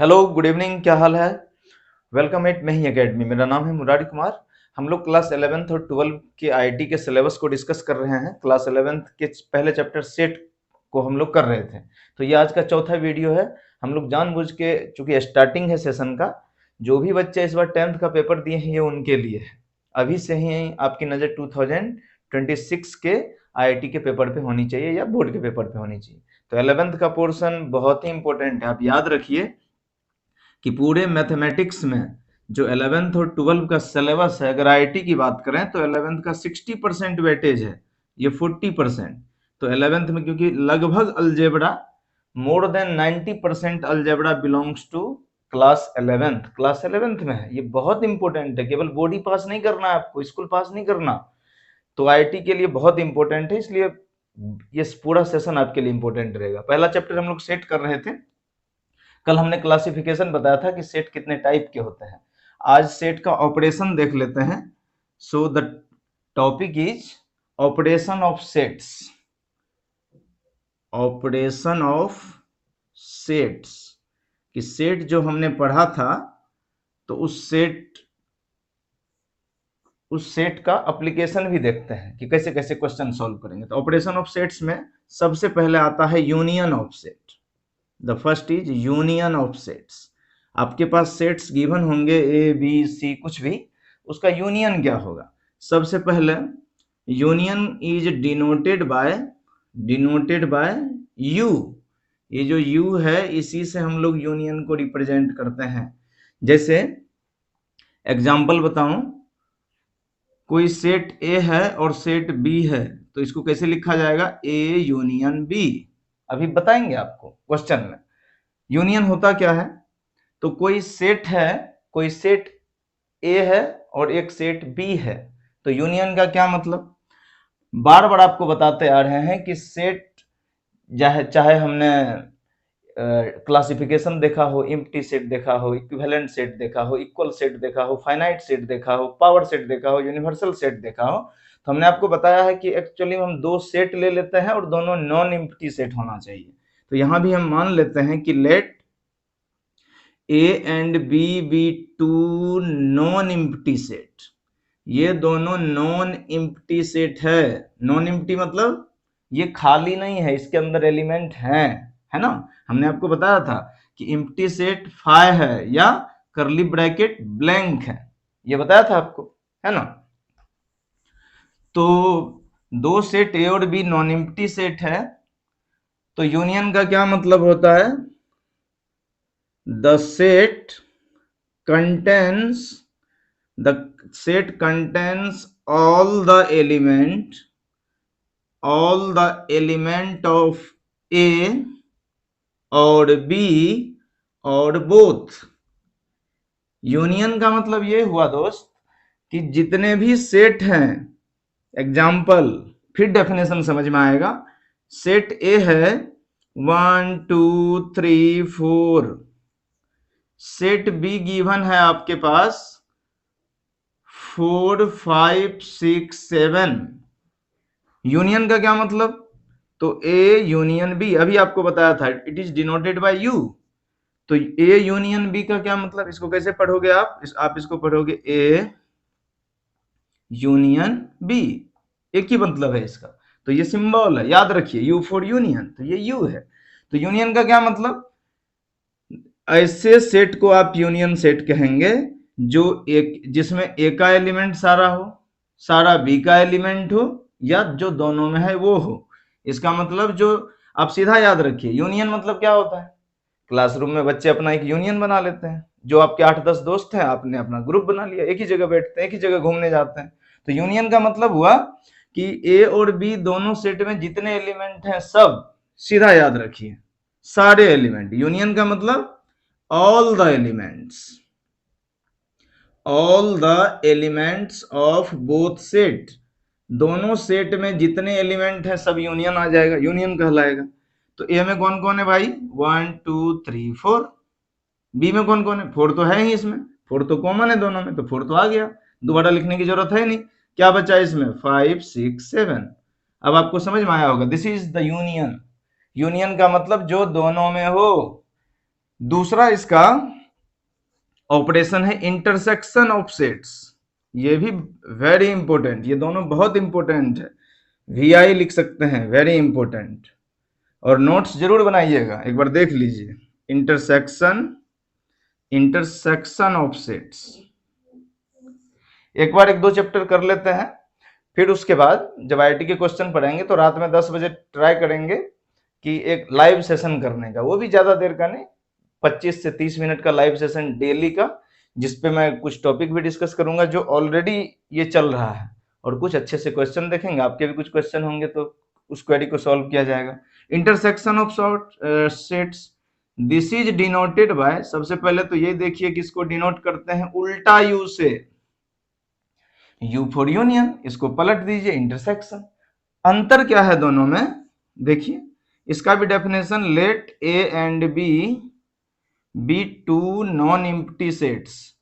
Hello good evening, क्या हाल है। Welcome eight मही एकेडमी। मेरा नाम है मुरारी कुमार। हम लोग क्लास 11th और 12 के आईटी के सिलेबस को डिस्कस कर रहे हैं। क्लास 11th के पहले चैप्टर सेट को हम लोग कर रहे थे, तो ये आज का चौथा वीडियो है। हम लोग जानबूझ के, चूंकि स्टार्टिंग है सेशन का, जो भी बच्चे इस बार 10th का पेपर दिए हैं ये उनके लिए है। अभी से ही आपकी नज़र 2026 के आईटी के पेपर पे होनी चाहिए या बोर्ड के पेपर पे होनी चाहिए। तो 11th का पोर्शन बहुत ही इंपॉर्टेंट है। आप याद रखिए कि पूरे मैथमेटिक्स में जो 11th और 12 का सिलेबस है, अगर आईटी की बात करें तो 11th का 60% वेटेज है, ये 40%। तो 11th में क्योंकि लगभग algebra more than 90% algebra belongs to class 11th में है। ये बहुत इंपॉर्टेंट है, केवल बॉडी पास नहीं करना है आपको, स्कूल पास नहीं करना। तो आईटी के लिए बहुत इंपॉर्टेंट है, इसलिए ये पूरा सेशन आपके लिए इंपॉर्टेंट रहेगा। पहला चैप्टर हम लोग सेट कर रहे थे। कल हमने क्लासिफिकेशन बताया था कि सेट कितने टाइप के होते हैं। आज सेट का ऑपरेशन देख लेते हैं। So the topic is operation of sets. Operation of sets कि सेट जो हमने पढ़ा था, तो उस सेट का एप्लीकेशन भी देखते हैं कि कैसे कैसे क्वेश्चन सॉल्व करेंगे। तो ऑपरेशन ऑफ सेट्स में सबसे पहले आता है union of set. The first is union of sets. आपके पास सेट्स गिवन होंगे ए बी सी कुछ भी, उसका यूनियन क्या होगा। सबसे पहले union is denoted by you. ये जो यू है इसी से हम लोग यूनियन को रिप्रेजेंट करते हैं। जैसे एग्जांपल बताऊं, कोई सेट ए है और सेट बी है, तो इसको कैसे लिखा जाएगा, ए यूनियन बी। अभी बताएंगे आपको क्वेश्चन में। यूनियन होता क्या है, तो कोई सेट है, कोई सेट ए है और एक सेट बी है, तो यूनियन का क्या मतलब। बार बार आपको बताते आ रहे हैं कि सेट चाहे हमने क्लासिफिकेशन देखा हो, एम्प्टी सेट देखा हो, इक्विवेलेंट सेट देखा हो, इक्वल सेट देखा हो, फाइनाइट सेट देखा हो, पावर सेट देखा हो, यूनिवर्सल सेट देखा हो, तो हमने आपको बताया है कि एक्चुअली हम दो सेट ले लेते हैं और दोनों नॉन एम्प्टी सेट होना चाहिए। तो यहां भी हम मान लेते हैं कि let A and B two non empty set. ये दोनों नॉन एम्प्टी सेट है। नॉन एम्प्टी मतलब ये खाली नहीं है, इसके अंदर एलिमेंट है ना। हमने आपको बताया था कि एम्प्टी सेट फाइ है या करली ब्रैकेट ब्लैंक है, ये बताया था आपको, है ना। तो दो सेट ए और बी नॉन एम्प्टी सेट है, तो यूनियन का क्या मतलब होता है, the set contains the set contains all the element of A और B और both। यूनियन का मतलब ये हुआ दोस्त कि जितने भी सेट हैं, एग्जाम्पल फिर डेफिनेशन समझ में आएगा। सेट ए है 1 2 3 4, सेट बी गिवन है आपके पास 4 5 6 7। यूनियन का क्या मतलब, तो ए यूनियन बी, अभी आपको बताया था it is denoted by you. तो ए यूनियन बी का क्या मतलब, इसको कैसे पढ़ोगे आप इसको पढ़ोगे ए यूनियन बी, एक ही मतलब है इसका। तो ये सिंबल है, याद रखिए, यू फॉर यूनियन, तो ये यू है। तो यूनियन का क्या मतलब, ऐसे सेट को आप यूनियन सेट कहेंगे जो एक जिसमें ए का एलिमेंट सारा हो, सारा बी का एलिमेंट हो, या जो दोनों में है वो हो। इसका मतलब जो आप सीधा याद रखिए, यूनियन मतलब क्या होता है, क्लासरूम में बच्चे अपना एक यूनियन बना लेते हैं। जो आपके 8-10 दोस्त हैं, आपने अपना ग्रुप बना लिया, एक ही जगह बैठते हैं, एक ही जगह घूमने जाते हैं। तो यूनियन का मतलब हुआ कि ए और बी दोनों सेट में जितने एलिमेंट हैं सब, सीधा याद रखिए, सारे एलिमेंट। यूनियन का मतलब all the elements of both set। दोनों सेट में जितने एलिमेंट है सब यूनियन आ जाएगा, यूनियन कहलाएगा। तो ए में कौन कौन है भाई, 1 2 3 4। बी में कौन कौन है, 4 तो है ही इसमें, 4 तो कॉमन है दोनों में, तो 4 तो आ गया, दोबारा लिखने की जरूरत है नहीं। क्या बचा इसमें, 5 6 7। अब आपको समझ में आया होगा, this is the union. Union का मतलब जो दोनों में हो, दूसरा इसका ऑपरेशन है इंटरसेक्शन ऑफ सेट्स। ये भी वेरी इंपॉर्टेंट, ये दोनों बहुत इंपॉर्टेंट है। VI लिख सकते हैं, वेरी इंपॉर्टेंट। और नोट्स जरूर बनाइएगा, एक बार देख लीजिए। इंटरसेक्शन ऑफ सेट्स एक बार 1-2 चैप्टर कर लेते हैं, फिर उसके बाद जब IIT के क्वेश्चन पढ़ेंगे तो रात में 10 बजे ट्राई करेंगे कि एक लाइव सेशन करने का, वो भी ज्यादा देर का नहीं, 25 से 30 मिनट का लाइव सेशन डेली का, जिसपे मैं कुछ टॉपिक भी डिस्कस करूंगा जो ऑलरेडी ये चल रहा है, और कुछ अच्छे से क्वेश्चन देखेंगे। आपके भी कुछ क्वेश्चन होंगे तो उस क्वेरी को सॉल्व किया जाएगा। Intersection of sets, this is denoted by, सबसे पहले तो ये देखिए कि इसको डिनोट करते हैं उल्टा यू से, यू फॉर यूनियन, इसको पलट दीजिए इंटरसेक्शन। अंतर क्या है दोनों में, देखिए इसका भी definition, let A and B two non empty sets.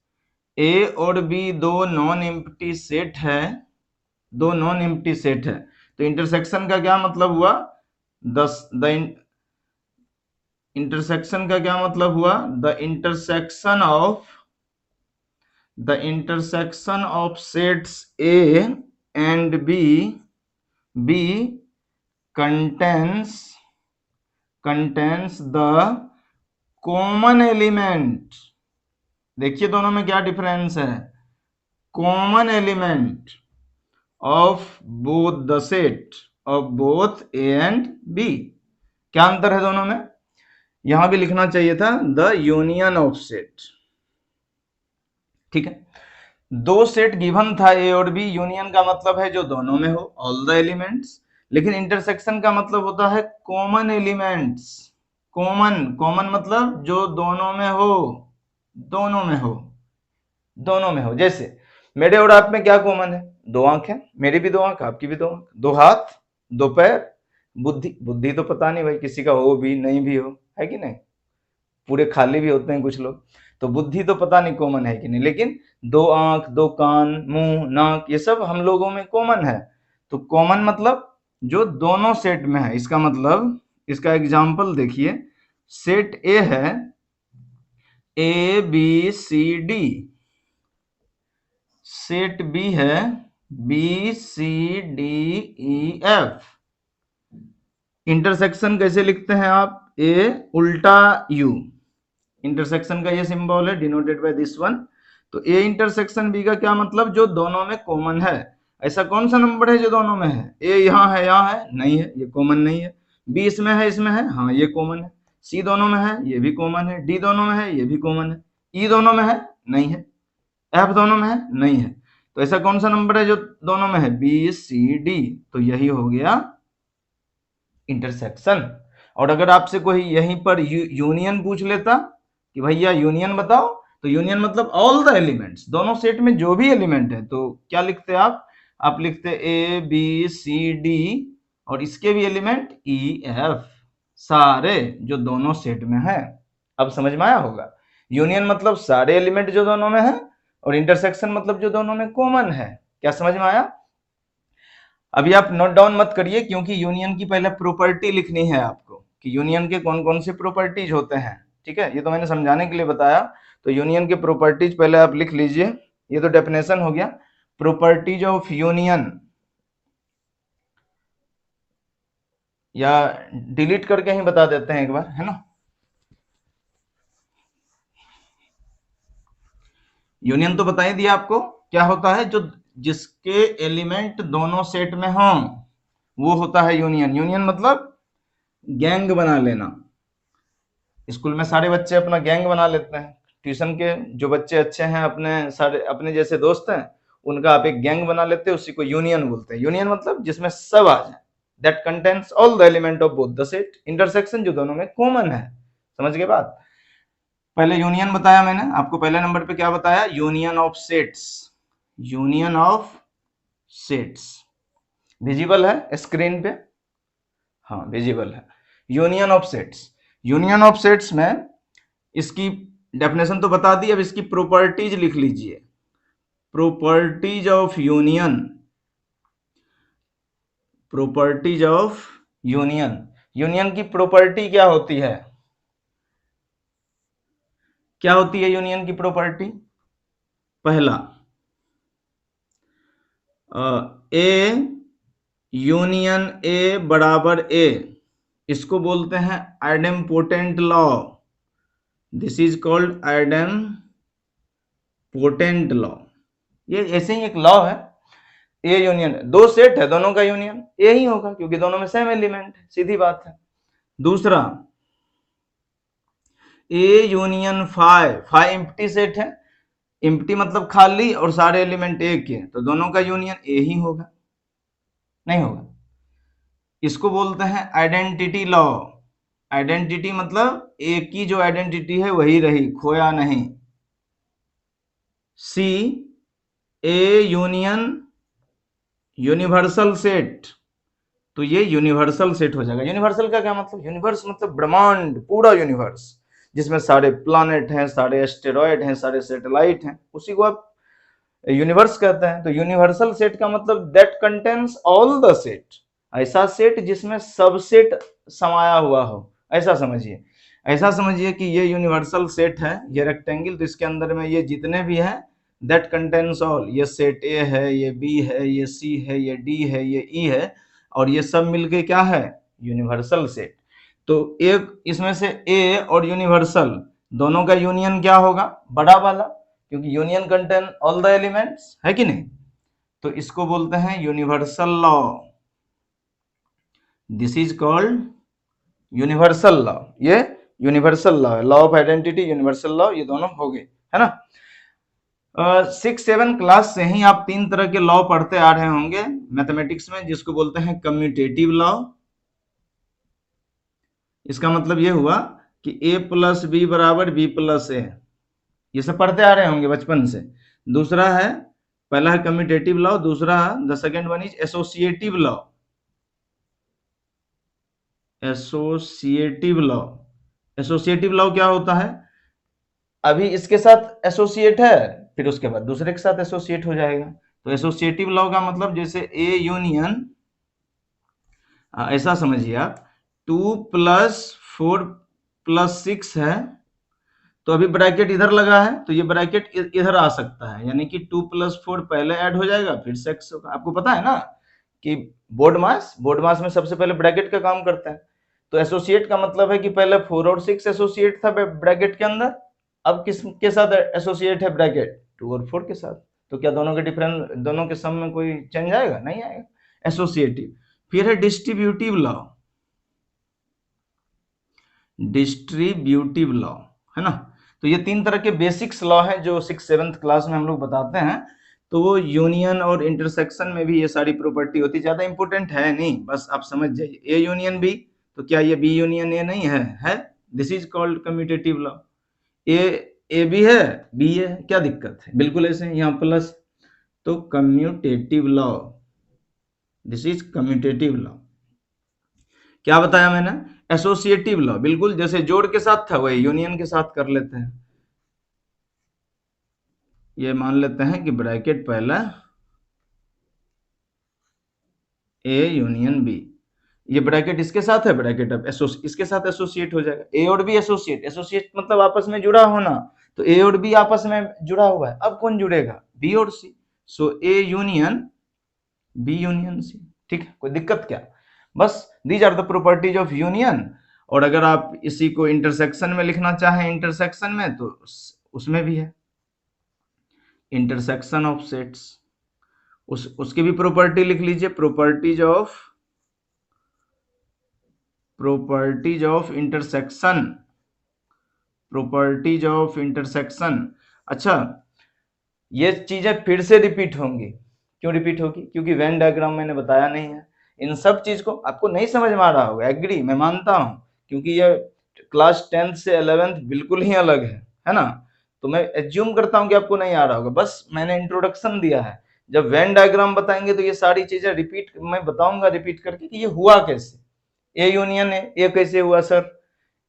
A और बी दो नॉन एम्प्टी सेट है, दो नॉन एम्प्टी सेट है, तो इंटरसेक्शन का क्या मतलब हुआ, इंटरसेक्शन का क्या मतलब हुआ, the intersection of sets A and B contains the common element। देखिए दोनों में क्या डिफरेंस है, common element of both the set of both A and B. क्या अंतर है दोनों में, यहां भी लिखना चाहिए था द यूनियन ऑफ सेट। ठीक है, दो सेट गिवन था ए और बी, यूनियन का मतलब है जो दोनों में हो, ऑल द एलिमेंट्स, लेकिन इंटरसेक्शन का मतलब होता है कॉमन एलिमेंट्स। कॉमन मतलब जो दोनों में हो, दोनों में हो। जैसे मेरे और आप में क्या कॉमन है, दो आंख है, मेरी भी दो आंख, आपकी भी दो आंख, दो हाथ, दो पैर, बुद्धि तो पता नहीं भाई किसी का हो भी नहीं भी हो, है कि नहीं, पूरे खाली भी होते हैं कुछ लोग, तो बुद्धि तो पता नहीं कॉमन है कि नहीं, लेकिन दो आंख, दो कान, मुंह, नाक, ये सब हम लोगों में कॉमन है। तो कॉमन मतलब जो दोनों सेट में है, इसका मतलब, इसका एग्जाम्पल देखिए, सेट ए है ABCD, सेट बी है BCDEF। इंटरसेक्शन कैसे लिखते हैं आप, ए उल्टा यू, इंटरसेक्शन का ये सिंबल है डिनोटेड बाय दिस वन। तो ए इंटरसेक्शन बी का क्या मतलब, जो दोनों में कॉमन है। ऐसा कौन सा नंबर है जो दोनों में है, ए यहाँ है यहाँ है, नहीं है, ये कॉमन नहीं है। बी इसमें है, हाँ ये कॉमन है। सी दोनों में है, ये भी कॉमन है। डी दोनों में है, ये भी कॉमन है। ई दोनों में है, नहीं है। एफ दोनों में है, नहीं है। तो ऐसा कौन सा नंबर है जो दोनों में है, BCD, तो यही हो गया इंटरसेक्शन। और अगर आपसे कोई यहीं पर यूनियन पूछ लेता कि भैया यूनियन बताओ, तो यूनियन मतलब ऑल द एलिमेंट्स, दोनों सेट में जो भी एलिमेंट है, तो क्या लिखते आप लिखते ABCD और इसके भी एलिमेंट EF, सारे जो दोनों सेट में है। अब समझ में आया होगा, यूनियन मतलब सारे एलिमेंट जो दोनों में है, और इंटरसेक्शन मतलब जो दोनों में कॉमन है। क्या समझ में आया। अभी आप नोट डाउन मत करिए, क्योंकि यूनियन की पहले प्रॉपर्टी लिखनी है आपको, कि यूनियन के कौन कौन से प्रॉपर्टीज होते हैं। ठीक है, ये तो मैंने समझाने के लिए बताया, तो यूनियन के प्रॉपर्टीज पहले आप लिख लीजिए। ये तो डेफिनेशन हो गया, प्रॉपर्टीज ऑफ यूनियन, या डिलीट करके ही बता देते हैं एक बार, है ना। यूनियन तो बता ही दिया आपको, क्या होता है, जो जिसके एलिमेंट दोनों सेट में हों वो होता है यूनियन। यूनियन मतलब गैंग बना लेना। स्कूल में सारे बच्चे अपना गैंग बना लेते हैं, ट्यूशन के जो बच्चे अच्छे हैं, अपने सारे अपने जैसे दोस्त हैं, उनका आप एक गैंग बना लेते हैं, उसी को यूनियन बोलते हैं। यूनियन मतलब जिसमें सब आ जाए, that contains all the element of both the set. Intersection जो दोनों में कॉमन है। समझ गए बात। पहले यूनियन बताया मैंने आपको, पहले नंबर पे क्या बताया, union of sets. Union of sets visible है स्क्रीन पे, हाँ विजिबल है। Union of sets, union of sets में इसकी डेफिनेशन तो बता दी, अब इसकी प्रॉपर्टीज लिख लीजिए। Properties of union, properties of union. Union की प्रॉपर्टी क्या होती है, क्या होती है यूनियन की प्रॉपर्टी? पहला, ए यूनियन ए बराबर ए, इसको बोलते हैं idempotent law. This is called idempotent law. ये ऐसे ही एक लॉ है। ए यूनियन, दो सेट है, दोनों का यूनियन ए ही होगा क्योंकि दोनों में सेम एलिमेंट है, सीधी बात है। दूसरा, A union five, five empty set है, एम्प्टी मतलब खाली और सारे एलिमेंट ए के, तो दोनों का यूनियन ए ही होगा, नहीं होगा। इसको बोलते हैं आइडेंटिटी लॉ। आइडेंटिटी मतलब ए की जो आइडेंटिटी है वही रही, खोया नहीं। सी, ए यूनियन यूनिवर्सल सेट, तो ये यूनिवर्सल सेट हो जाएगा। यूनिवर्सल का क्या मतलब? यूनिवर्स मतलब ब्रह्मांड, पूरा यूनिवर्स, जिसमें सारे प्लैनेट हैं, सारे एस्टेरॉयड हैं, सारे सैटेलाइट हैं, उसी को आप यूनिवर्स कहते हैं। तो यूनिवर्सल सेट का मतलब that contains all the set, ऐसा सेट जिसमें सब सेट समाया हुआ हो, ऐसा समझिए। ऐसा समझिए कि ये यूनिवर्सल सेट है, ये रेक्टेंगल, तो इसके अंदर में ये जितने भी हैं दैट कंटेन्स ऑल, ये सेट ए है, ये बी है, ये सी है, ये डी है, ये ई है, और ये सब मिलके क्या है? Universal set. तो एक इसमें से ए और यूनिवर्सल दोनों का यूनियन क्या होगा? बड़ा वाला, क्योंकि union contain all the elements, है कि नहीं? तो इसको बोलते हैं universal law. This is called universal law. ये यूनिवर्सल लॉ है, law of identity, universal law, ये दोनों हो गए, है ना। 6-7 क्लास से ही आप 3 तरह के लॉ पढ़ते आ रहे होंगे मैथमेटिक्स में, जिसको बोलते हैं कम्यूटेटिव लॉ। इसका मतलब ये हुआ कि a प्लस बी बराबर बी प्लस ए, ये सब पढ़ते आ रहे होंगे बचपन से। दूसरा है, पहला है कम्यूटेटिव लॉ, दूसरा the second one is associative law. Associative law, associative law क्या होता है? अभी इसके साथ एसोसिएट है, फिर उसके बाद दूसरे के साथ एसोसिएट हो जाएगा। तो एसोसिएटिव लॉ का मतलब जैसे ए यूनियन, ऐसा समझिए आप, 2 + 4 + 6 है, तो अभी ब्रैकेट इधर लगा है, तो ये ब्रैकेट इधर आ सकता है, यानी कि 2 + 4 पहले ऐड हो जाएगा, फिर 6 होगा। आपको पता है ना कि बोर्ड मास में सबसे पहले ब्रैकेट का काम करता है। तो एसोसिएट का मतलब है कि पहले 4 और 6 एसोसिएट था ब्रैकेट के अंदर, अब किसके साथ एसोसिएट है ब्रैकेट? 2 और 4 के साथ। तो क्या दोनों के डिफरेंस, दोनों के सम में कोई चेंज आएगा? नहीं आएगा। एसोसिएटिव। फिर है डिस्ट्रीब्यूटिव लॉ, डिस्ट्रीब्यूटिव लॉ, है ना। तो ये 3 तरह के बेसिक्स लॉ हैं जो 6-7 क्लास में हम लोग बताते हैं। तो वो यूनियन और इंटरसेक्शन में भी ये सारी प्रॉपर्टी होती है, ज्यादा इंपॉर्टेंट है नहीं, बस आप समझ जाइए। ए यूनियन बी, तो क्या ये बी यूनियन ए नहीं है? This is called commutative law. A B है, बी है, क्या दिक्कत है? बिल्कुल ऐसे यहाँ प्लस, तो commutative law, this is commutative law. क्या बताया मैंने? एसोसिएटिव लॉ, बिल्कुल जैसे जोड़ के साथ था वही यूनियन के साथ कर लेते हैं। ये मान लेते हैं कि ब्रैकेट पहला ए यूनियन बी, ये ब्रैकेट इसके साथ है, ब्रैकेट अब इसके साथ एसोसिएट हो जाएगा। ए और बी एसोसिएट, एसोसिएट मतलब आपस में जुड़ा होना, तो ए और बी आपस में जुड़ा हुआ है, अब कौन जुड़ेगा? बी और C. So A union B union C. ठीक है, कोई दिक्कत क्या? बस these are the properties of union. और अगर आप इसी को इंटरसेक्शन में लिखना चाहें, इंटरसेक्शन में, तो उसमें भी है इंटरसेक्शन ऑफ सेट्स, उसकी भी प्रॉपर्टी लिख लीजिए, properties of intersection, properties of intersection. अच्छा, ये चीजें फिर से रिपीट होंगी। क्यों रिपीट होगी? क्योंकि वेन डायग्राम मैंने बताया नहीं है। इन सब चीज को आपको नहीं समझ में आ रहा होगा, एग्री, मैं मानता हूं, क्योंकि ये क्लास 10th से 11th बिल्कुल ही अलग है ना। तो मैं एज्यूम करता हूं कि आपको नहीं आ रहा होगा, बस मैंने इंट्रोडक्शन दिया है। जब वेन डायग्राम बताएंगे तो ये सारी चीजें रिपीट मैं बताऊंगा, रिपीट करके कि ये हुआ कैसे। ए यूनियन ए कैसे हुआ sir?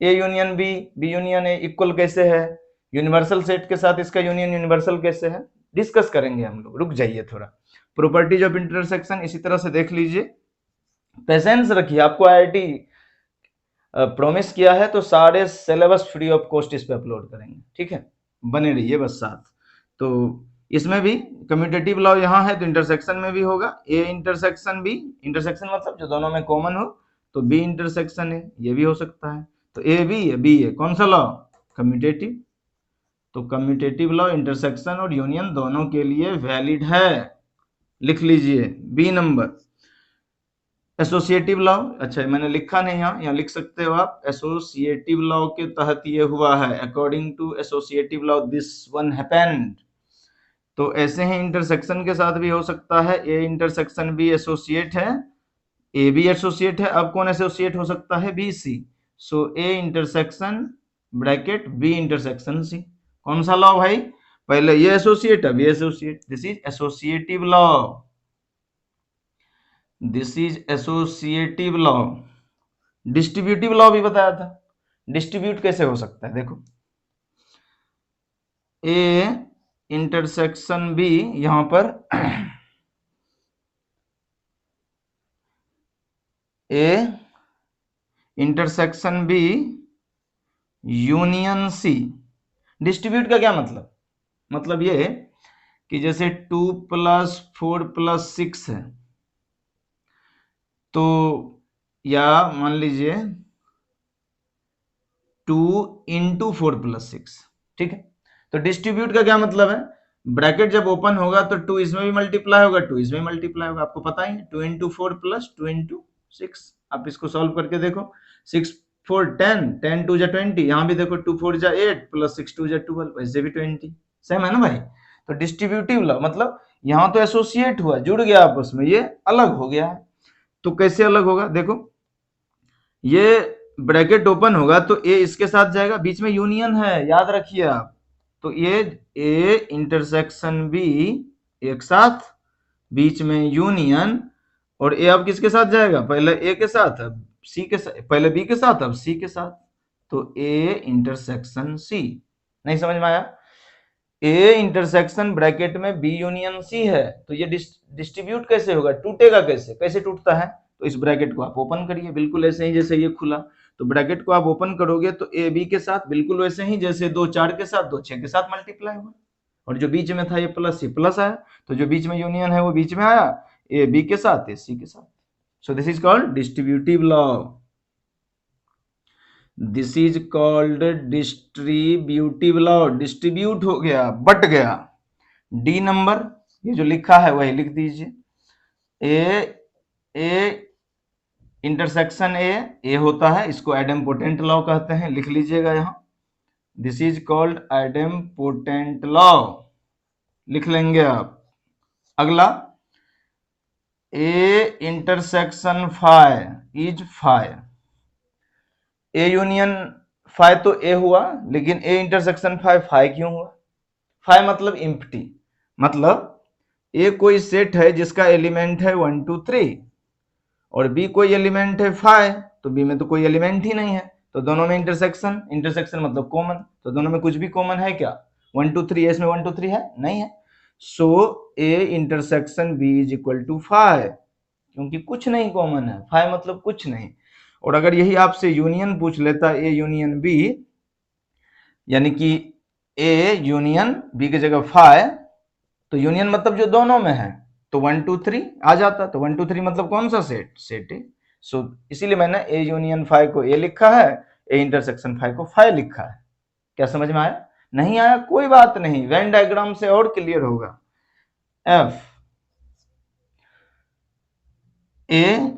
A union B union A equal कैसे है? यूनिवर्सल सेट के साथ इसका यूनियन यूनिवर्सल कैसे है? डिस्कस करेंगे हम लोग, रुक जाइए थोड़ा। प्रॉपर्टीज ऑफ इंटरसेक्शन इसी तरह से देख लीजिए, पेशेंस रखिए, आपको आईआईटी प्रॉमिस किया है तो सारे सिलेबस फ्री ऑफ कॉस्ट इस पे अपलोड करेंगे, ठीक है, बने रहिए बस साथ। तो इसमें भी कम्यूटेटिव लॉ यहाँ है तो इंटरसेक्शन में भी होगा, ए इंटरसेक्शन बी, इंटरसेक्शन मतलब जो दोनों में कॉमन हो, तो बी इंटरसेक्शन है, ये भी हो सकता है। तो ए बी है, बी है, कौन सा लॉ? कम्यूटेटिव। तो कम्यूटेटिव लॉ इंटरसेक्शन और यूनियन दोनों के लिए वैलिड है, लिख लीजिए बी नंबर। एसोसिएटिव लॉ, अच्छा मैंने लिखा नहीं, यहाँ लिख सकते हो आप, एसोसिएटिव लॉ के तहत ये हुआ है, according to associative law this one happened. तो ऐसे ही इंटरसेक्शन के साथ भी हो सकता है, ए इंटरसेक्शन बी एसोसिएट है, ए बी एसोसिएट है, अब कौन एसोसिएट हो सकता है? B C. So A intersection bracket B intersection C. कौन सा लॉ भाई? पहले ये एसोसिएट, अब ये associate, this is associative law, this is associative law. Distributive law भी बताया था, डिस्ट्रीब्यूट कैसे हो सकता है, देखो ए इंटरसेक्शन बी, यहां पर A intersection B union C. Distribute का क्या मतलब? मतलब ये कि जैसे 2 + 4 + 6 है, तो या मान लीजिए 2 × 4 + 6, ठीक है। तो डिस्ट्रीब्यूट का क्या मतलब है? ब्रैकेट जब ओपन होगा तो 2 इसमें भी मल्टीप्लाई होगा, 2 इसमें मल्टीप्लाई होगा, आपको पता ही है, 2 × 4 + 2 × 6। आप इसको सॉल्व करके देखो, 6 4 10, 10 2 20, यहाँ भी देखो 2 4 8 + 6 2 12, वैसे भी 20, सेम है ना भाई। तो डिस्ट्रीब्यूटिव लॉ मतलब यहाँ तो एसोसिएट हुआ, जुड़ गया आपस में, ये अलग हो गया है। तो कैसे अलग होगा? देखो ये ब्रैकेट ओपन होगा तो ए इसके साथ जाएगा, बीच में यूनियन है, याद रखिए आप। तो ये ए इंटरसेक्शन बी एक साथ, बीच में यूनियन, और ए अब किसके साथ जाएगा? पहले ए के साथ, अब सी के साथ, पहले बी के साथ, अब सी के साथ। तो ए इंटरसेक्शन सी। नहीं समझ में आया? ए इंटरसेक्शन ब्रैकेट में बी यूनियन सी है, तो ये डिस्ट्रीब्यूट कैसे होगा? टूटेगा कैसे? कैसे टूटता है? तो इस ब्रैकेट को आप ओपन करिए, बिल्कुल ऐसे ही जैसे ये खुला, तो ब्रैकेट को आप ओपन करोगे तो ए बी के साथ बिल्कुल वैसे ही जैसे 2 4 के साथ 2 6 के साथ मल्टीप्लाई हुआ, और जो बीच में था ये प्लस, ये प्लस आया, तो जो बीच में यूनियन है वो बीच में आया, ए बी के साथ ए सी के साथ। सो this is called distributive law, this is called distributive law. Distribute हो गया, बट गया। डी नंबर, ये जो लिखा है वही लिख दीजिए, ए इंटरसेक्शन ए होता है, इसको एडेम्पोटेंट लॉ कहते हैं, लिख लीजिएगा यहां, this is called idempotent law, लिख लेंगे आप। अगला A intersection phi is phi, A union phi तो ए हुआ, लेकिन ए इंटरसेक्शन फाई फाई क्यों हुआ? फाई मतलब इम्प्टी, मतलब ए कोई सेट है जिसका एलिमेंट है 1 2 3, और बी कोई एलिमेंट है 5, तो बी में तो कोई एलिमेंट ही नहीं है, तो दोनों में इंटरसेक्शन, इंटरसेक्शन मतलब कॉमन, तो दोनों में कुछ भी कॉमन है क्या? 1 2 3, इसमें 1 2 3 है? नहीं है। So A intersection B is equal to 5, क्योंकि कुछ नहीं कॉमन है, 5 मतलब कुछ नहीं। और अगर यही आपसे यूनियन पूछ लेता, ए यूनियन बी, यानी कि ए यूनियन बी की जगह 5, तो यूनियन मतलब जो दोनों में है, तो 1 2 3 आ जाता, तो 1 2 3 मतलब कौन सा सेट? सेट ए। सो इसीलिए मैंने ए यूनियन 5 को ए लिखा है, ए इंटरसेक्शन 5 को 5 लिखा है। क्या समझ में आया? नहीं आया कोई बात नहीं, वेन डायग्राम से और क्लियर होगा। F A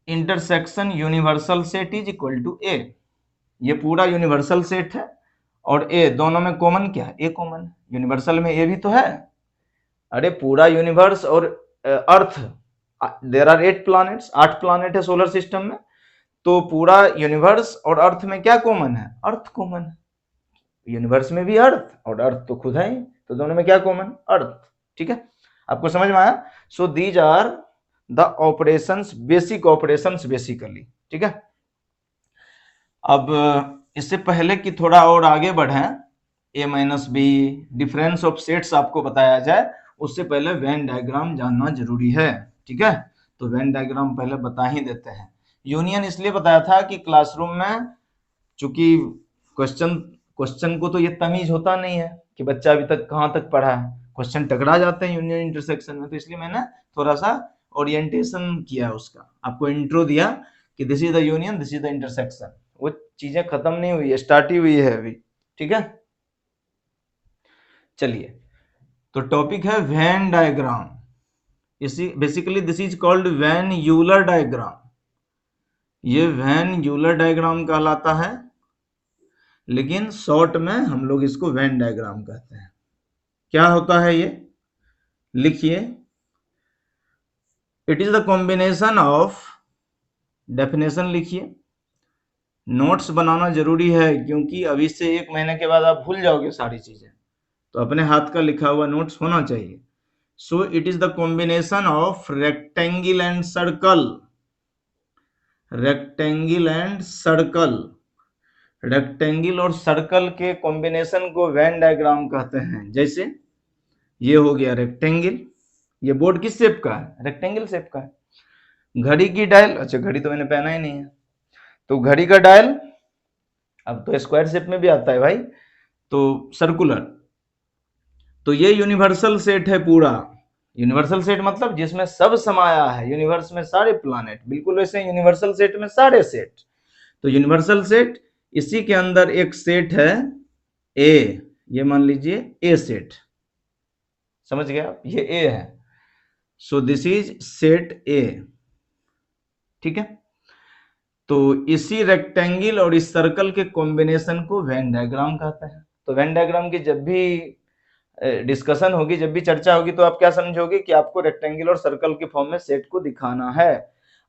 intersection universal set is equal to A, ये पूरा यूनिवर्सल सेट है, और ए दोनों में कॉमन क्या है? ए कॉमन है, यूनिवर्सल में ए भी तो है। अरे पूरा यूनिवर्स और अर्थ, देयर आर 8 प्लैनेट्स, 8 प्लैनेट है सोलर सिस्टम में, तो पूरा यूनिवर्स और अर्थ में क्या कॉमन है? अर्थ कॉमन है। यूनिवर्स में भी अर्थ, और अर्थ तो खुद है ही, तो दोनों में क्या कॉमन? अर्थ। ठीक है, आपको समझ में आया? So these are the operations, basic operations basically. ठीक है, अब इससे पहले कि थोड़ा और आगे बढ़ें, A minus B, difference of sets आपको बताया जाए, उससे पहले वेन डायग्राम जानना जरूरी है। ठीक है, तो वेन डायग्राम पहले बता ही देते हैं यूनियन इसलिए बताया था कि क्लासरूम में चूंकि क्वेश्चन क्वेश्चन को तो ये तमीज होता नहीं है कि बच्चा अभी तक कहाँ तक पढ़ा है, क्वेश्चन टकरा जाते हैं यूनियन इंटरसेक्शन में, तो इसलिए मैंने थोड़ा सा ओरिएंटेशन किया उसका, आपको इंट्रो दिया कि this is the union, this is the intersection. वो चीजें खत्म नहीं हुई है, स्टार्ट ही हुई है अभी, ठीक है। चलिए, तो टॉपिक है वेन डायग्राम। इसी basically this is called Venn Euler diagram. ये वैन यूलर डायग्राम कहलाता है, लेकिन शॉर्ट में हम लोग इसको वेन डायग्राम कहते हैं। क्या होता है ये, लिखिए, it is the combination of, definition लिखिए, नोट्स बनाना जरूरी है क्योंकि अभी से 1 महीने के बाद आप भूल जाओगे सारी चीजें, तो अपने हाथ का लिखा हुआ नोट्स होना चाहिए। So it is the combination of rectangle and circle, rectangle and circle, rectangle और सर्कल के कॉम्बिनेशन को वेन डायग्राम कहते हैं। जैसे ये हो गया रेक्टेंगल, ये बोर्ड किस शेप का है, रेक्टेंगल शेप का है। घड़ी की डायल, अच्छा घड़ी तो मैंने पहना ही नहीं है, तो घड़ी का डायल अब तो स्क्वायर शेप में भी आता है भाई, तो सर्कुलर। तो ये यूनिवर्सल सेट है पूरा, यूनिवर्सल सेट मतलब जिसमें सब समाया है, यूनिवर्स में सारे प्लैनेट, बिल्कुल वैसे यूनिवर्सल सेट में सारे सेट। तो यूनिवर्सल सेट, इसी के अंदर एक सेट है ए, ये मान लीजिए ए सेट, समझ गए आप, ये ए है। सो दिस इज सेट ए, ठीक है। तो इसी रेक्टेंगल और इस सर्कल के कॉम्बिनेशन को वेन डायग्राम कहते हैं। तो वेन डायग्राम की जब भी डिस्कशन होगी, जब भी चर्चा होगी, तो आप क्या समझोगे कि आपको रेक्टेंगल और सर्कल के फॉर्म में सेट को दिखाना है।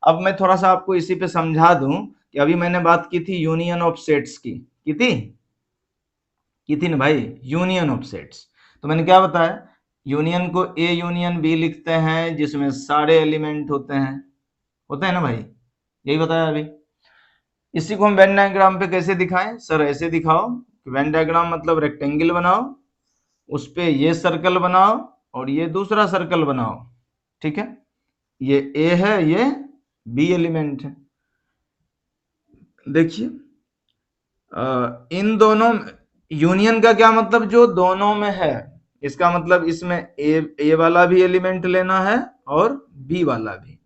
अब मैं थोड़ा सा आपको इसी पे समझा दूं कि अभी मैंने बात की थी यूनियन ऑफ सेट्स की थी ना भाई, यूनियन ऑफ सेट्स। तो मैंने क्या बताया, यूनियन को ए यूनियन बी लिखते हैं जिसमें सारे एलिमेंट होते हैं ना भाई, यही बताया अभी। इसी को हम वेन डायग्राम पे कैसे दिखाएं सर, ऐसे दिखाओ कि वेन डायग्राम मतलब रेक्टेंगल बनाओ, उस पे ये सर्कल बनाओ और ये दूसरा सर्कल बनाओ, ठीक है। ये ए है, ये बी एलिमेंट है। देखिए इन दोनों, यूनियन का क्या मतलब, जो दोनों में है, इसका मतलब इसमें ए वाला भी एलिमेंट लेना है और बी वाला भी।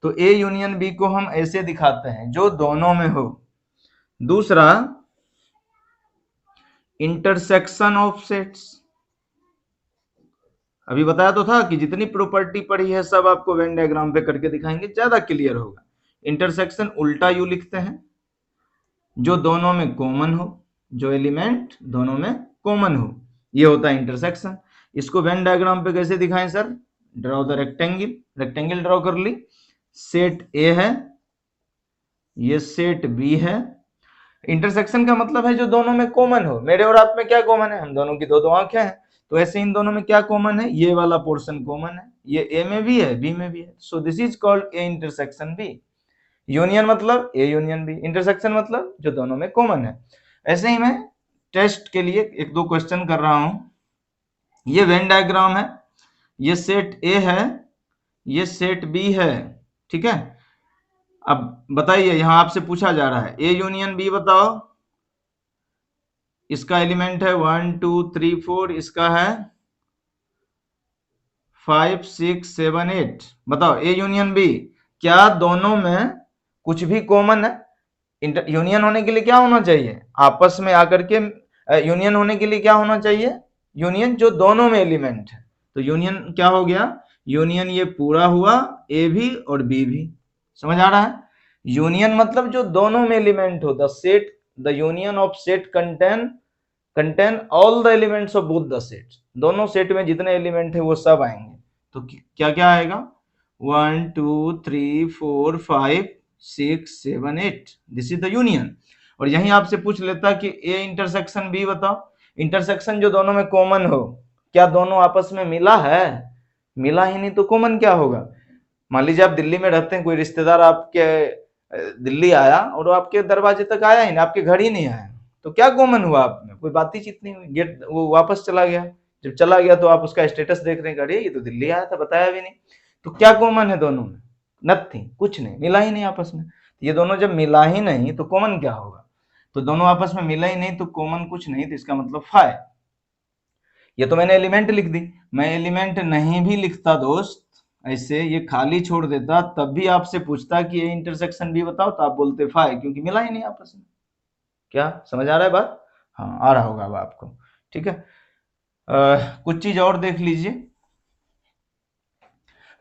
तो ए यूनियन बी को हम ऐसे दिखाते हैं, जो दोनों में हो। दूसरा, इंटरसेक्शन ऑफ सेट्स, अभी बताया तो था कि जितनी प्रॉपर्टी पढ़ी है सब आपको वेन डायग्राम पे करके दिखाएंगे, ज्यादा क्लियर होगा। इंटरसेक्शन उल्टा यू लिखते हैं, जो दोनों में कॉमन हो, जो एलिमेंट दोनों में कॉमन हो, ये होता है इंटरसेक्शन। इसको वेन डायग्राम पे कैसे दिखाएं sir, draw the rectangle, rectangle draw कर ली, सेट ए है, ये सेट बी है। इंटरसेक्शन का मतलब है जो दोनों में कॉमन हो। मेरे और आप में क्या कॉमन है, हम दोनों की दो दो आंखें हैं, तो ऐसे इन दोनों में क्या कॉमन है, ये वाला पोर्शन कॉमन है, ये ए में भी है बी में भी है। So this is called A intersection B. Union मतलब ए यूनियन बी, इंटरसेक्शन मतलब जो दोनों में कॉमन है। ऐसे ही मैं टेस्ट के लिए 1-2 क्वेश्चन कर रहा हूं। ये वेन डायग्राम है, ये सेट ए है, ये सेट बी है, ठीक है। अब बताइए, यहां आपसे पूछा जा रहा है ए यूनियन बी बताओ, इसका एलिमेंट है 1 2 3 4, इसका है 5 6 7 8। बताओ ए यूनियन बी, क्या दोनों में कुछ भी कॉमन है? यूनियन होने के लिए क्या होना चाहिए, आपस में आकर के यूनियन होने के लिए क्या होना चाहिए, यूनियन जो दोनों में एलिमेंट है। तो यूनियन क्या हो गया, यूनियन ये पूरा हुआ, ए भी और बी भी। समझ आ रहा है? यूनियन मतलब जो दोनों में एलिमेंट हो, the set, the union of set contain all the elements of both the set. दोनों सेट में जितने एलिमेंट है वो सब आएंगे। तो क्या क्या आएगा, 1 2 3 4 5 6 7 8, दिस इज द यूनियन। और यही आपसे पूछ लेता कि ए इंटरसेक्शन बी बताओ, इंटरसेक्शन जो दोनों में कॉमन हो, क्या दोनों आपस में मिला है? मिला ही नहीं तो कॉमन क्या होगा? मान लीजिए आप दिल्ली में रहते हैं, कोई रिश्तेदार आपके दिल्ली आया और वो आपके दरवाजे तक आया ही नहीं, आपके घर ही नहीं आया, तो क्या कॉमन हुआ आप में? कोई बातचीत नहीं हुई, गेट वो वापस चला गया। जब चला गया तो आप उसका स्टेटस देख रहे हैं, अरे ये तो दिल्ली आया था, बताया भी नहीं। तो क्या कॉमन है दोनों में? नथिंग, कुछ नहीं, मिला ही नहीं आपस में। ये दोनों जब मिला ही नहीं तो कॉमन क्या होगा? तो दोनों आपस में मिला ही नहीं तो कॉमन कुछ नहीं, तो इसका मतलब 5। ये तो मैंने एलिमेंट लिख दी, मैं एलिमेंट नहीं भी लिखता दोस्त, ऐसे ये खाली छोड़ देता, तब भी आपसे पूछता कि ये इंटरसेक्शन भी बताओ, तो आप बोलते 5, क्योंकि मिला ही नहीं आपस में। क्या समझ आ रहा है बात? हाँ, आ रहा होगा अब आपको। ठीक है, कुछ चीज और देख लीजिए।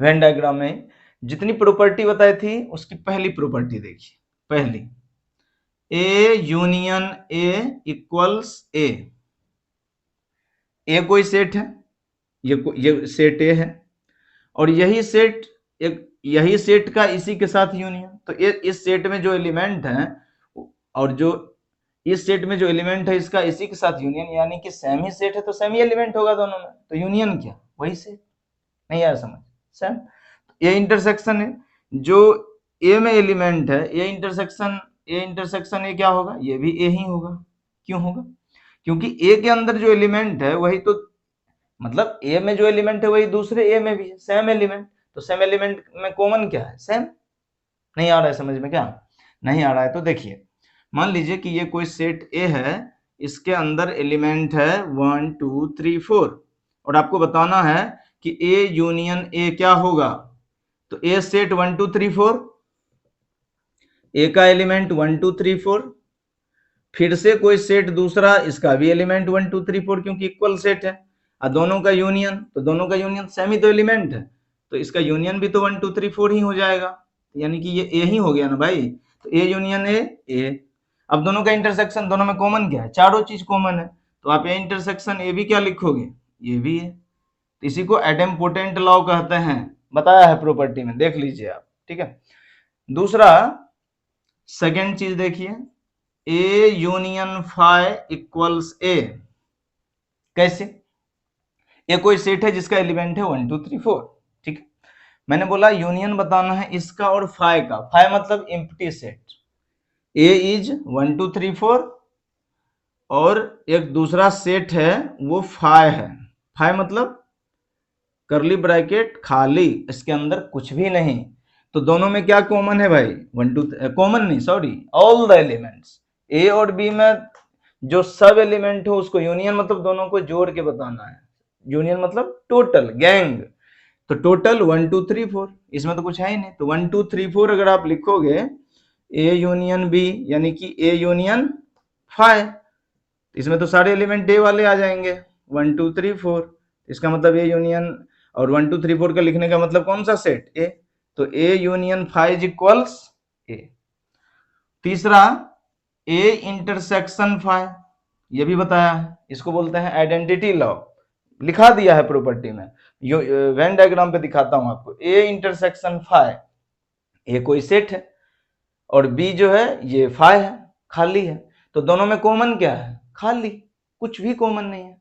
वेन डायग्राम में जितनी प्रॉपर्टी बताई थी उसकी पहली प्रॉपर्टी देखिए। पहली, A union A equals a. ए कोई सेट है, ये सेट ए है, और यही सेट यही सेट का इसी के साथ यूनियन। तो इस सेट में जो एलिमेंट है और जो इस सेट में जो एलिमेंट है इसका इसी के साथ यूनियन, यानी कि सेम ही सेट है तो सेम ही एलिमेंट होगा दोनों में, तो यूनियन क्या? वही सेट। नहीं आया समझ? सेम। ये इंटरसेक्शन है, जो ए में एलिमेंट है, ये इंटरसेक्शन ए क्या होगा? ये भी ए ही होगा। क्यों होगा? क्योंकि ए के अंदर जो एलिमेंट है वही तो, मतलब ए में जो एलिमेंट है वही दूसरे ए में भी है, सेम एलिमेंट। तो सेम एलिमेंट में कॉमन क्या है? सेम। नहीं आ रहा है समझ में? क्या नहीं आ रहा है? तो देखिए, मान लीजिए कि ये कोई सेट ए है, इसके अंदर एलिमेंट है 1 2 3 4, और आपको बताना है कि ए यूनियन ए क्या होगा। तो ए सेट 1 2 3 4, ए का एलिमेंट 1 2 3 4, फिर से कोई सेट दूसरा, इसका भी एलिमेंट 1 2 3 4, क्योंकि इक्वल सेट है, और दोनों का यूनियन, तो दोनों का यूनियन सेम ही तो एलिमेंट है, तो इसका यूनियन भी तो 1 2 3 4 ही हो जाएगा, यानी कि ये ए ही हो गया ना भाई। तो ए यूनियन ए। अब दोनों का इंटरसेक्शन, दोनों में कॉमन क्या है? चारों चीज कॉमन है, तो आप ए इंटरसेक्शन ए भी क्या लिखोगे? ये भी है। तो इसी को एडेम्पोटेंट लॉ कहते हैं, बताया है प्रॉपर्टी में, देख लीजिए आप। ठीक है, दूसरा सेकेंड चीज देखिए, ए यूनियन फाई इक्वल्स ए। कैसे? ये कोई सेट है जिसका एलिमेंट है 1 2 3 4। ठीक है, मैंने बोला यूनियन बताना है इसका और फाई का। फाई मतलब एम्प्टी सेट। ए इज 1 2 3 4, और एक दूसरा सेट है वो फाई है। फाई मतलब करली ब्रैकेट खाली, इसके अंदर कुछ भी नहीं। तो दोनों में क्या कॉमन है भाई? 1 2, कॉमन नहीं सॉरी, ऑल द एलिमेंट्स। ए और बी में जो सब एलिमेंट हो उसको यूनियन, मतलब दोनों को जोड़ के बताना है। यूनियन मतलब टोटल, गैंग। तो टोटल 1 2 3 4, इसमें तो कुछ है ही नहीं, तो 1 2 3 4 अगर आप लिखोगे ए यूनियन बी, यानी कि ए यूनियन फाई, इसमें तो सारे एलिमेंट ए वाले आ जाएंगे 1 2 3 4। इसका मतलब ए यूनियन, और 1 2 3 4 का लिखने का मतलब कौन सा सेट? ए। तो A union five equals a. तीसरा, ए इंटरसेक्शन फाइव, ये भी बताया है, इसको बोलते हैं आइडेंटिटी लॉ, लिखा दिया है प्रॉपर्टी में। वेन डायग्राम पे दिखाता हूं आपको। ए इंटरसेक्शन फाइव, ए कोई सेट है और बी जो है ये फाइव है, खाली है, तो दोनों में कॉमन क्या है? खाली, कुछ भी कॉमन नहीं है।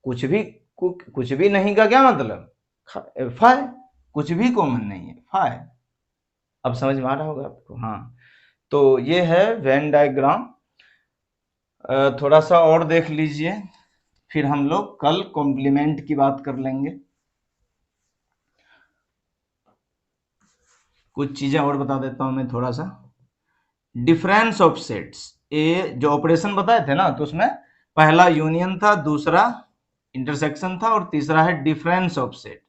कुछ भी नहीं का क्या मतलब? फाइव, कुछ भी कॉमन नहीं है, फाइव। अब समझ में आ रहा होगा आपको? हाँ, तो ये है वेन डायग्राम। थोड़ा सा और देख लीजिए, फिर हम लोग कल कॉम्प्लीमेंट की बात कर लेंगे। कुछ चीजें और बता देता हूं मैं थोड़ा सा। डिफरेंस ऑफ सेट्स, ए जो ऑपरेशन बताए थे ना, तो उसमें पहला यूनियन था, दूसरा इंटरसेक्शन था, और तीसरा है difference of set,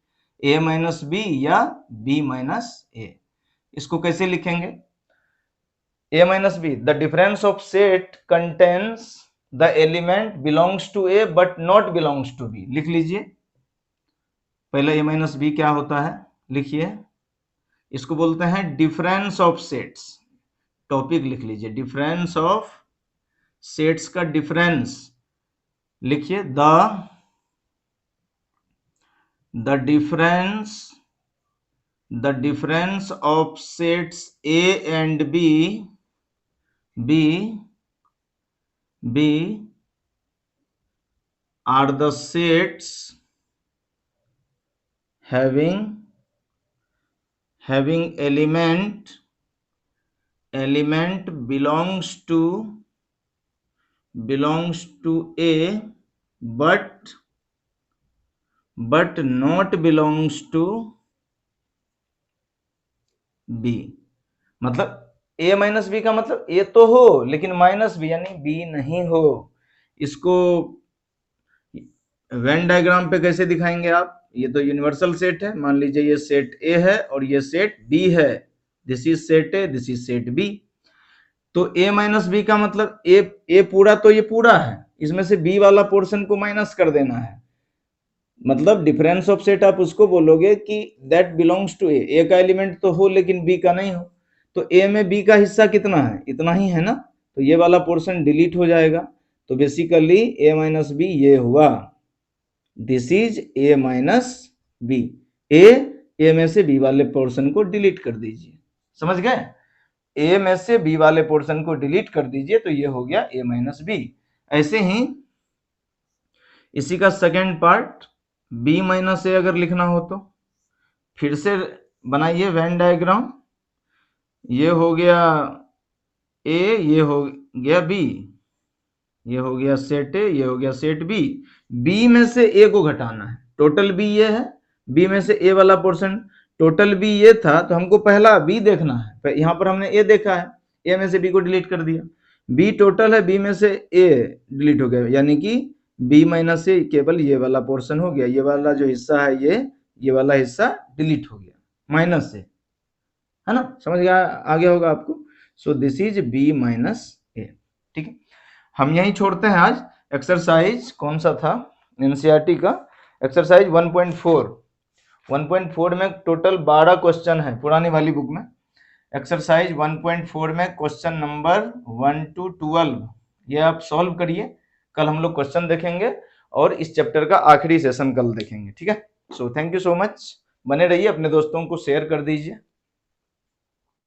A minus B या बी माइनस ए। इसको कैसे लिखेंगे? A minus B, the difference of set contains the element belongs to A but not belongs to B. लिख लीजिए, पहले ए माइनस बी क्या होता है लिखिए, इसको बोलते हैं डिफरेंस ऑफ सेट्स। टॉपिक लिख लीजिए, डिफरेंस ऑफ सेट्स का डिफरेंस लिखिए, the difference of sets A and B are the sets having element belongs to A but not belongs to B। मतलब ए माइनस बी का मतलब ए तो हो लेकिन माइनस बी यानी बी नहीं हो। इसको वेन डायग्राम पे कैसे दिखाएंगे आप? ये तो यूनिवर्सल सेट है, मान लीजिए ये सेट ए है और ये सेट बी है, this is set A, this is set B. तो a माइनस बी का मतलब ए पूरा तो ये पूरा है, इसमें से b वाला पोर्शन को माइनस कर देना है। मतलब डिफरेंस ऑफ सेट आप उसको बोलोगे कि दैट बिलोंग्स टू ए का एलिमेंट तो हो लेकिन b का नहीं हो। तो a में b का हिस्सा कितना है? इतना ही है ना, तो ये वाला पोर्शन डिलीट हो जाएगा। तो बेसिकली a माइनस बी ये हुआ, this is a minus B. A में से b वाले पोर्शन को डिलीट कर दीजिए, समझ गए? ए में से बी वाले पोर्शन को डिलीट कर दीजिए तो ये हो गया ए माइनस बी। ऐसे ही इसी का सेकेंड पार्ट बी माइनस ए अगर लिखना हो तो फिर से बनाइए वेन डायग्राम। ये हो गया ए, ये हो गया बी, ये हो गया सेट ए, ये हो गया सेट बी। बी में से ए को घटाना है, टोटल बी ये है, बी में से ए वाला पोर्शन टोटल बी ये था तो हमको पहला बी देखना है। यहाँ पर हमने ए देखा है, ए में से बी को डिलीट कर दिया, बी टोटल है, बी में से ए डिलीट हो गया, यानी कि बी माइनस ए केवल ये वाला पोर्शन हो गया, ये वाला जो हिस्सा है ये वाला हिस्सा डिलीट हो गया माइनस से, है ना? समझ गया आ गया होगा आपको। So this is B minus A. ठीक है, हम यही छोड़ते हैं आज। एक्सरसाइज कौन सा था? एनसीईआरटी का एक्सरसाइज 1.4 में टोटल 12 क्वेश्चन है पुरानी वाली बुक में। एक्सरसाइज 1.4 में क्वेश्चन नंबर 1 to 12 ये आप सॉल्व करिए। कल हम लोग क्वेश्चन देखेंगे और इस चैप्टर का आखिरी सेशन कल देखेंगे। ठीक है, so thank you so much, बने रहिए, अपने दोस्तों को शेयर कर दीजिए।